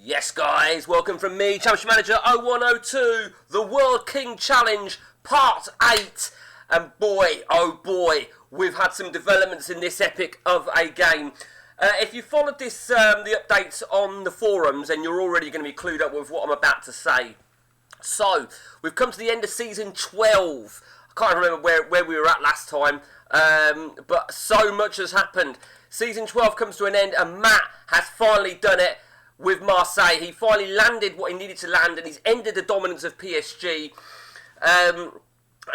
Yes guys, welcome from me, Championship Manager 0102, the World King Challenge Part 8. And boy, oh boy, we've had some developments in this epic of a game. If you followed this, the updates on the forums, then you're already going to be clued up with what I'm about to say. So, we've come to the end of Season 12. I can't remember where we were at last time, but so much has happened. Season 12 comes to an end, and Matt has finally done it with Marseille. He finally landed what he needed to land, and he's ended the dominance of PSG. And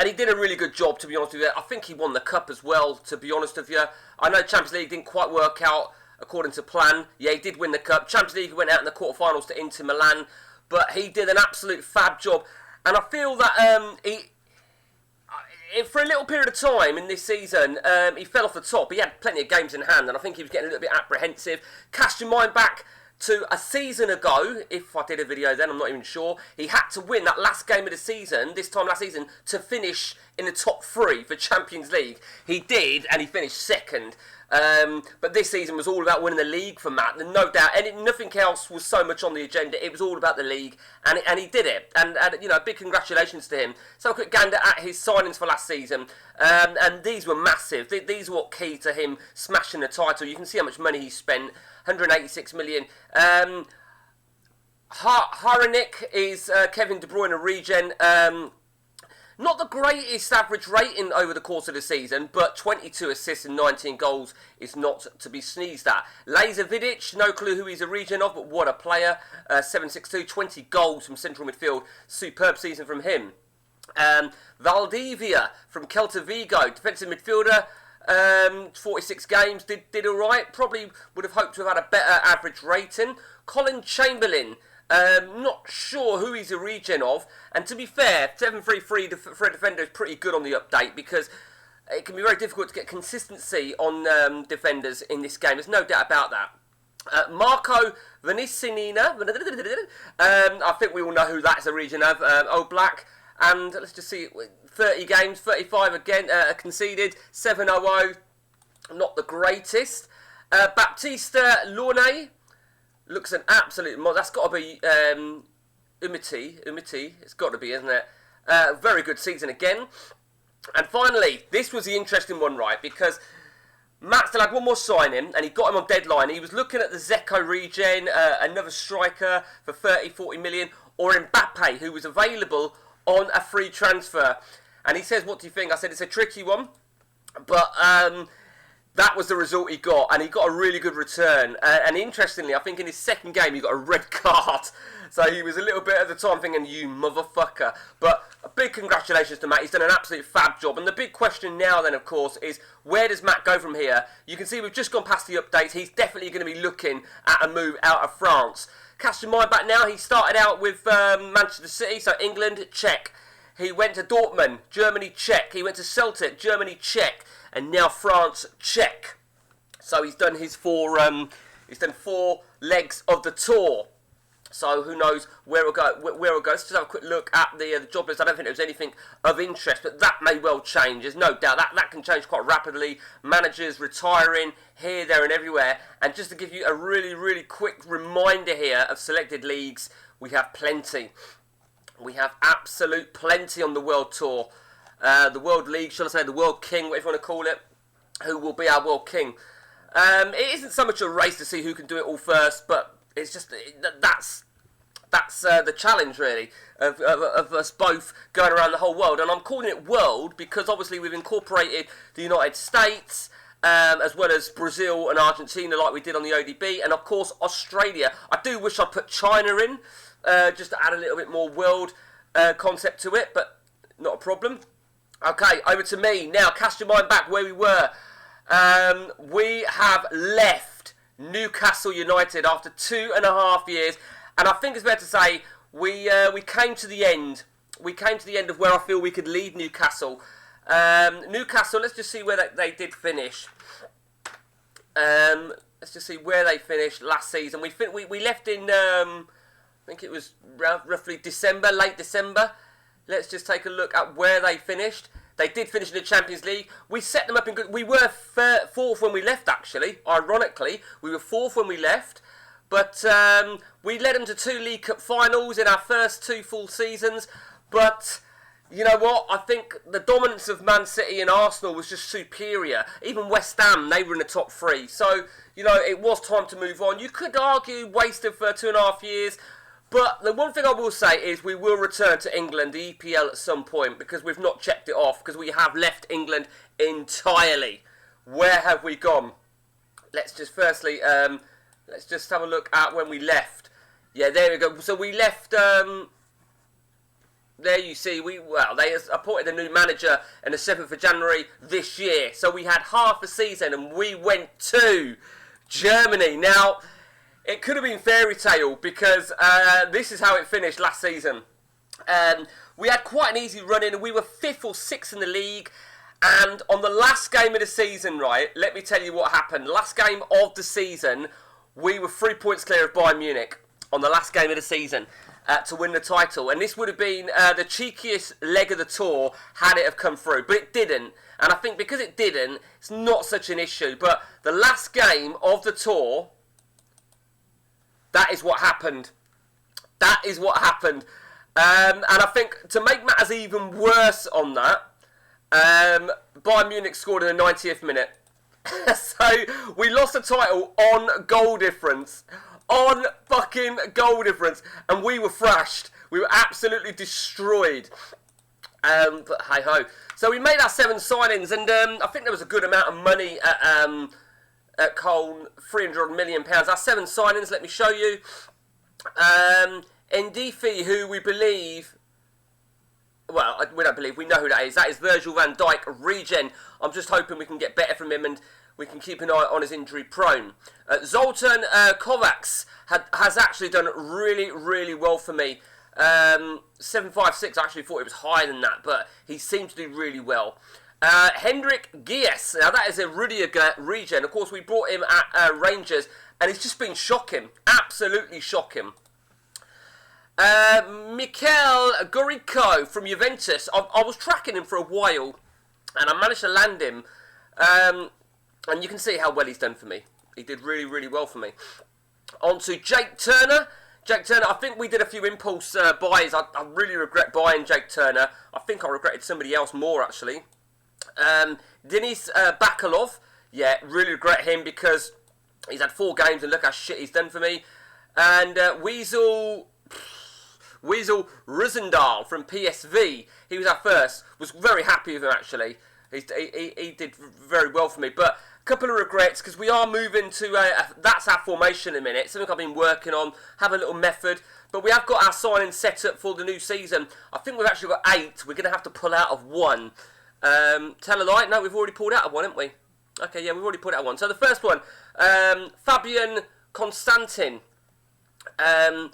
he did a really good job, to be honest with you. I think he won the cup as well, to be honest with you. I know Champions League didn't quite work out according to plan. Yeah, he did win the cup. Champions League went out in the quarterfinals to Inter Milan, but he did an absolute fab job. And I feel that for a little period of time in this season, he fell off the top. He had plenty of games in hand, and I think he was getting a little bit apprehensive. Cast your mind back to a season ago, if I did a video then, I'm not even sure. He had to win that last game of the season, this time last season, to finish in the top 3 for Champions League. He did, and he finished second. But this season was all about winning the league for Matt, and no doubt. And nothing else was so much on the agenda. It was all about the league, and he did it. And you know, big congratulations to him. So a quick gander at his signings for last season, and these were massive. These were what key to him smashing the title. You can see how much money he spent. 186 million. Haranik is Kevin De Bruyne regen. Not the greatest average rating over the course of the season, but 22 assists and 19 goals is not to be sneezed at. Lazer Vidic, no clue who he's a regen of, but what a player. 762, 20 goals from central midfield. Superb season from him. Valdivia from Celta Vigo, defensive midfielder. 46 games, did alright. Probably would have hoped to have had a better average rating. Colin Chamberlain, not sure who he's a regen of. And to be fair, 733 for a defender is pretty good on the update, because it can be very difficult to get consistency on defenders in this game. There's no doubt about that. Marco Venicinina, I think we all know who that is a regen of. Oblak, and let's just see, 30 games, 35 again, conceded, 7-0, not the greatest. Baptista Lorne looks an absolute mod. That's got to be Umiti, it's got to be, isn't it? Very good season again. And finally, this was the interesting one, right? Because Matt still had one more signing, and he got him on deadline. He was looking at the Zeko regen, another striker for 30-40 million, or Mbappe, who was available on a free transfer. And he says, what do you think? I said, it's a tricky one, but that was the result he got, and he got a really good return. And interestingly, I think in his second game, he got a red card. So he was a little bit at the time thinking, you motherfucker. But a big congratulations to Matt. He's done an absolute fab job. And the big question now then, of course, is where does Matt go from here? You can see we've just gone past the updates. He's definitely going to be looking at a move out of France. Cast your mind back now. He started out with Manchester City, so England, check. He went to Dortmund, Germany, check. He went to Celtic, Germany, check. And now France, check. So he's done his four legs of the tour. So who knows where we'll go. Let's just have a quick look at the job list. I don't think there was anything of interest, but that may well change. There's no doubt that can change quite rapidly. Managers retiring here, there, and everywhere. And just to give you a really, really quick reminder here of selected leagues, we have plenty. We have absolute plenty on the World Tour. The World League, shall I say, the World King, whatever you want to call it, who will be our World King. It isn't so much a race to see who can do it all first, but it's just that's the challenge, really, of us both going around the whole world. And I'm calling it world because obviously we've incorporated the United States, as well as Brazil and Argentina like we did on the ODB, and of course Australia. I do wish I'd put China in, just to add a little bit more world concept to it, but not a problem. Okay, over to me. Now, cast your mind back where we were. We have left Newcastle United after 2.5 years, and I think it's fair to say we came to the end. We came to the end of where I feel we could leave Newcastle. Newcastle, let's just see where they did finish. Let's just see where they finished last season. We left in, I think it was roughly December, late December. Let's just take a look at where they finished. They did finish in the Champions League. We set them up in good. We were fourth when we left, actually. Ironically, we were fourth when we left. But we led them to 2 League Cup finals in our first 2 full seasons. But you know what? I think the dominance of Man City and Arsenal was just superior. Even West Ham, they were in the top 3. So, you know, it was time to move on. You could argue wasted for 2.5 years. But the one thing I will say is we will return to England, the EPL, at some point, because we've not checked it off, because we have left England entirely. Where have we gone? Let's just firstly, let's just have a look at when we left. Yeah, there we go. So we left, there you see, they appointed a new manager on the 7th of January this year. So we had half a season and we went to Germany. Now, it could have been fairy tale because this is how it finished last season. We had quite an easy run in and we were 5th or 6th in the league. And on the last game of the season, right, let me tell you what happened. Last game of the season, we were 3 points clear of Bayern Munich on the last game of the season to win the title. And this would have been the cheekiest leg of the tour had it have come through. But it didn't. And I think because it didn't, it's not such an issue. But the last game of the tour, that is what happened. That is what happened. And I think to make matters even worse on that, Bayern Munich scored in the 90th minute. So we lost the title on goal difference. On fucking goal difference. And we were thrashed. We were absolutely destroyed. But hey ho. So we made our 7 signings, and I think there was a good amount of money at Cole, £300 million. Our 7 signings, let me show you. Ndifi, who we believe, well, we don't believe, we know who that is. That is Virgil van Dijk, regen. I'm just hoping we can get better from him and we can keep an eye on his injury prone. Zoltan Kovacs has actually done really, really well for me. 756, I actually thought it was higher than that, but he seems to do really well. Hendrik Gies, now that is a Rudiger regen. Of course, we brought him at Rangers, and it's just been shocking. Absolutely shocking. Mikel Gorico from Juventus. I was tracking him for a while, and I managed to land him. And you can see how well he's done for me. He did really, really well for me. On to Jake Turner. Jake Turner, I think we did a few impulse buys. I really regret buying Jake Turner. I think I regretted somebody else more, actually. Denis Bakalov. Yeah, really regret him because he's had 4 games and look how shit he's done for me. And Weasel Rosendal from PSV. He was our first. Was very happy with him, actually. He did very well for me. But a couple of regrets because we are moving to that's our formation in a minute. Something I've been working on. Have a little method. But we have got our signing set up for the new season. I think we've actually got 8. We're going to have to pull out of 1. Tell a lie. No, we've already pulled out of 1, haven't we? Okay, yeah, we've already pulled out of 1. So the first one, Fabian Constantin. I'm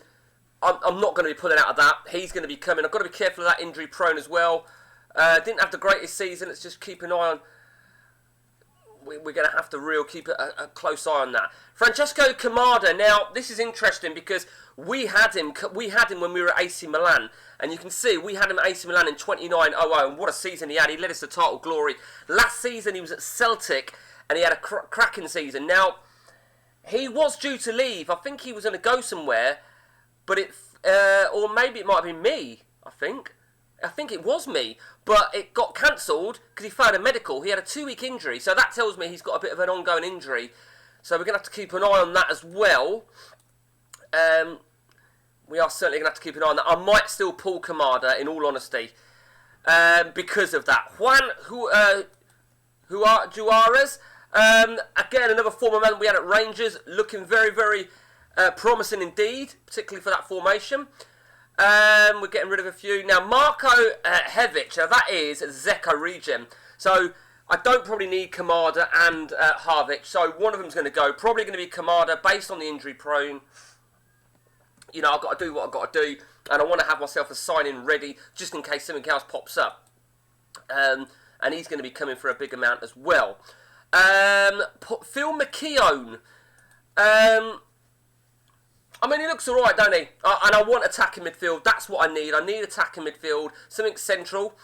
not going to be pulling out of that. He's going to be coming. I've got to be careful of that injury prone as well. Didn't have the greatest season. Let's just keep an eye on. We're going to have to keep a close eye on that. Francesco Kamada. Now, this is interesting because we had him when we were at AC Milan. And you can see we had him at AC Milan in 29-00. And what a season he had. He led us to title glory. Last season he was at Celtic and he had a cracking season. Now, he was due to leave. I think he was going to go somewhere. But or maybe it might have been me, I think. I think it was me. But it got cancelled because he failed a medical. He had a 2-week injury. So that tells me he's got a bit of an ongoing injury. So we're going to have to keep an eye on that as well. We are certainly going to have to keep an eye on that. I might still pull Kamada, in all honesty. Because of that. Juan Juarez. Again, another former man we had at Rangers. Looking very, very promising indeed. Particularly for that formation. We're getting rid of a few. Now, Marko Hevic, now that is Zeko regen. So, I don't probably need Kamada and Harvic. So, one of them's going to go. Probably going to be Kamada based on the injury prone. You know, I've got to do what I've got to do. And I want to have myself a sign-in ready just in case something else pops up. And he's going to be coming for a big amount as well. Phil McKeown. I mean, he looks alright, don't he? And I want attacking midfield. That's what I need. I need attacking midfield. Something central.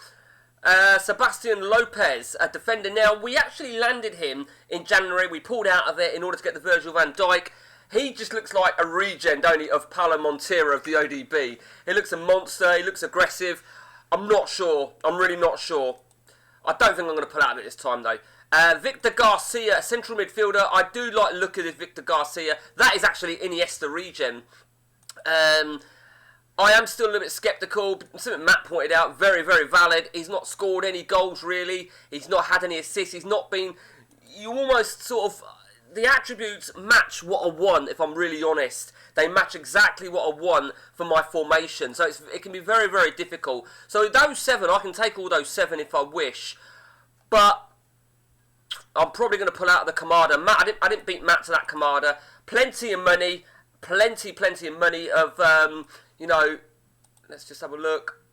Sebastian Lopez, a defender. Now, we actually landed him in January. We pulled out of it in order to get the Virgil van Dijk. He just looks like a regen, don't he, of Paulo Monteiro of the ODB. He looks a monster, he looks aggressive. I'm not sure. I'm really not sure. I don't think I'm going to pull out of it this time, though. Victor Garcia, central midfielder. I do like the look of this Victor Garcia. That is actually Iniesta regen. I am still a little bit sceptical. Something Matt pointed out, very, very valid. He's not scored any goals, really. He's not had any assists. He's not been... You almost sort of... The attributes match what I want, if I'm really honest. They match exactly what I want for my formation. So it can be very, very difficult. So those 7, I can take all those 7 if I wish. But I'm probably going to pull out the Kamada. Matt, I didn't beat Matt to that Kamada. Plenty of money. Plenty of money of... you know, let's just have a look.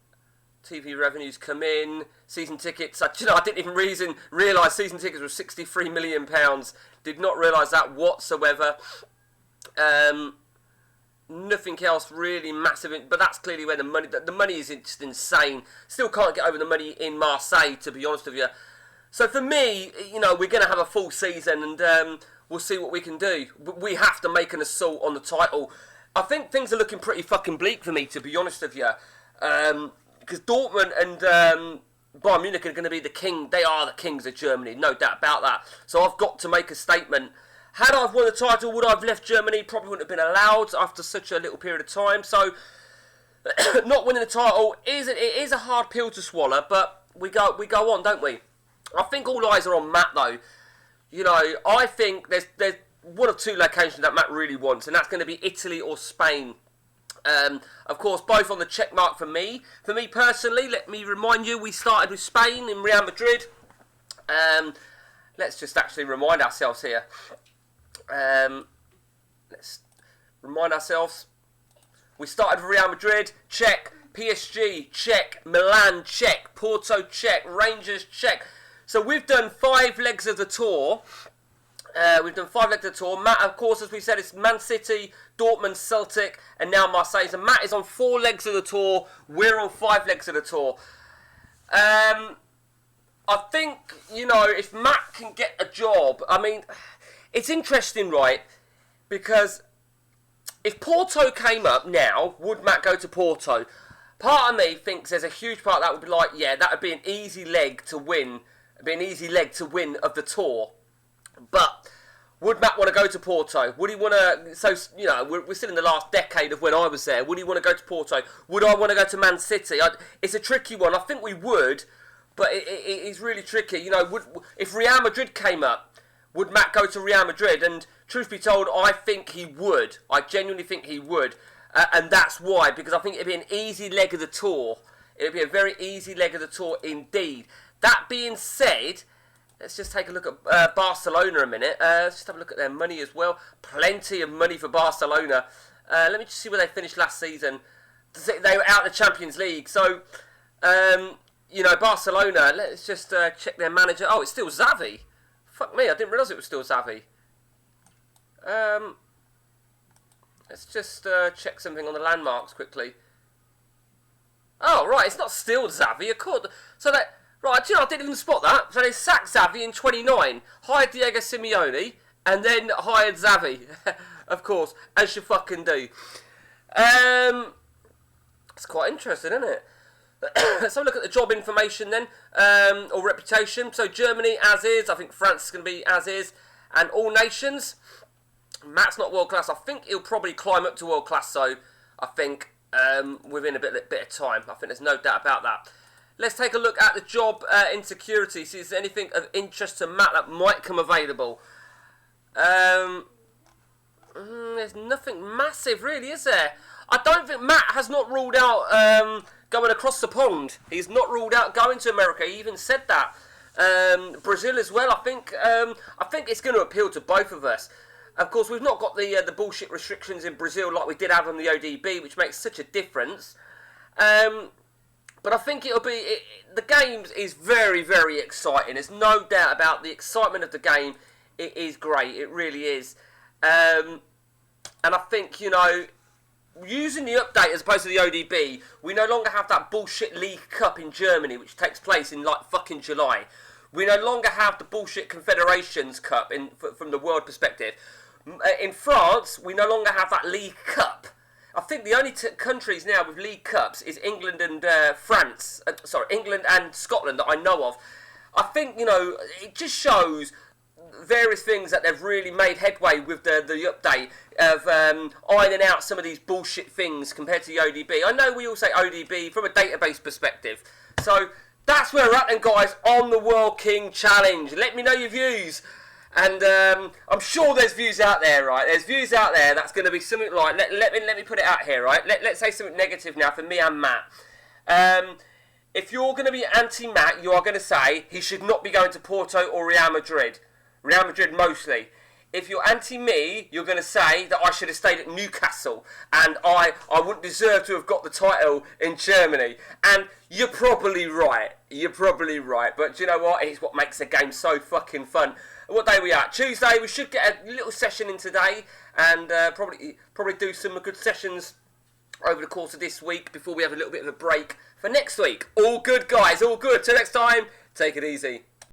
TV revenues come in. Season tickets. I didn't even realise season tickets were £63 million. Did not realise that whatsoever. Nothing else really massive. But that's clearly where the money is just insane. Still can't get over the money in Marseille, to be honest with you. So for me, you know, we're going to have a full season and we'll see what we can do. We have to make an assault on the title. I think things are looking pretty fucking bleak for me, to be honest with you. Because Dortmund and Bayern Munich are going to be the king. They are the kings of Germany, no doubt about that. So I've got to make a statement. Had I won the title, would I have left Germany? Probably wouldn't have been allowed after such a little period of time. So not winning the title it is a hard pill to swallow, but we go on, don't we? I think all eyes are on Matt, though. You know, I think there's one of 2 locations that Matt really wants, and that's going to be Italy or Spain. Of course, both on the check mark for me. For me personally, let me remind you, we started with Spain in Real Madrid. Let's just actually remind ourselves here. Let's remind ourselves. We started with Real Madrid, check. PSG, check. Milan, check. Porto, check. Rangers, check. So we've done 5 legs of the tour. We've done 5 legs of the tour. Matt, of course, as we said, it's Man City, Dortmund, Celtic, and now Marseille. So Matt is on 4 legs of the tour. We're on 5 legs of the tour. I think, you know, if Matt can get a job, I mean, it's interesting, right? Because if Porto came up now, would Matt go to Porto? Part of me thinks there's a huge part that would be like, yeah, that would be an easy leg to win. It'd be an easy leg to win of the tour. But would Matt want to go to Porto? Would he want to... So, you know, we're still in the last decade of when I was there. Would he want to go to Porto? Would I want to go to Man City? It's a tricky one. I think we would, but it's really tricky. You know, if Real Madrid came up, would Matt go to Real Madrid? And truth be told, I think he would. I genuinely think he would. And that's why, because I think it'd be an easy leg of the tour. It'd be a very easy leg of the tour indeed. That being said... Let's just take a look at Barcelona a minute. Let's just have a look at their money as well. Plenty of money for Barcelona. Let me just see where they finished last season. They were out of the Champions League. So, you know, Barcelona, let's just check their manager. Oh, it's still Xavi. Fuck me, I didn't realise it was still Xavi. Let's just check something on the landmarks quickly. Oh, right, it's not still Xavi. Of course. So that... Right, you know, I didn't even spot that. So they sacked Xavi in 29, hired Diego Simeone, and then hired Xavi, of course, as you fucking do. It's quite interesting, isn't it? Let's have a look at the job information then, or reputation. So Germany as is, I think France is going to be as is, and all nations. Matt's not world class. I think he'll probably climb up to world class, so I think within a bit of time. I think there's no doubt about that. Let's take a look at the job insecurity. See if there's anything of interest to Matt that might come available. There's nothing massive, really, is there? I don't think Matt has not ruled out going across the pond. He's not ruled out going to America. He even said that. Brazil as well. I think it's going to appeal to both of us. Of course, we've not got the bullshit restrictions in Brazil like we did have on the ODB, which makes such a difference. But I think it'll be... the game is very, very exciting. There's no doubt about the excitement of the game. It is great. It really is. And I think, you know, using the update as opposed to the ODB, we no longer have that bullshit League Cup in Germany, which takes place in, like, fucking July. We no longer have the bullshit Confederations Cup from the world perspective. In France, we no longer have that League Cup. I think the only countries now with League Cups is England and England and Scotland that I know of. I think, it just shows various things that they've really made headway with the update of ironing out some of these bullshit things compared to the ODB. I know we all say ODB from a database perspective. So that's where we're at then, guys, on the World King Challenge. Let me know your views. And I'm sure there's views out there, right? There's views out there that's going to be something like, let me put it out here, right? Let's say something negative now for me and Matt. If you're going to be anti-Matt, you are going to say he should not be going to Porto or Real Madrid. Real Madrid mostly. If you're anti-me, you're going to say that I should have stayed at Newcastle and I wouldn't deserve to have got the title in Germany. And you're probably right. You're probably right. But do you know what? It's what makes the game so fucking fun. What day are we at? Tuesday. We should get a little session in today and probably do some good sessions over the course of this week before we have a little bit of a break for next week. All good, guys. All good. Till next time, take it easy.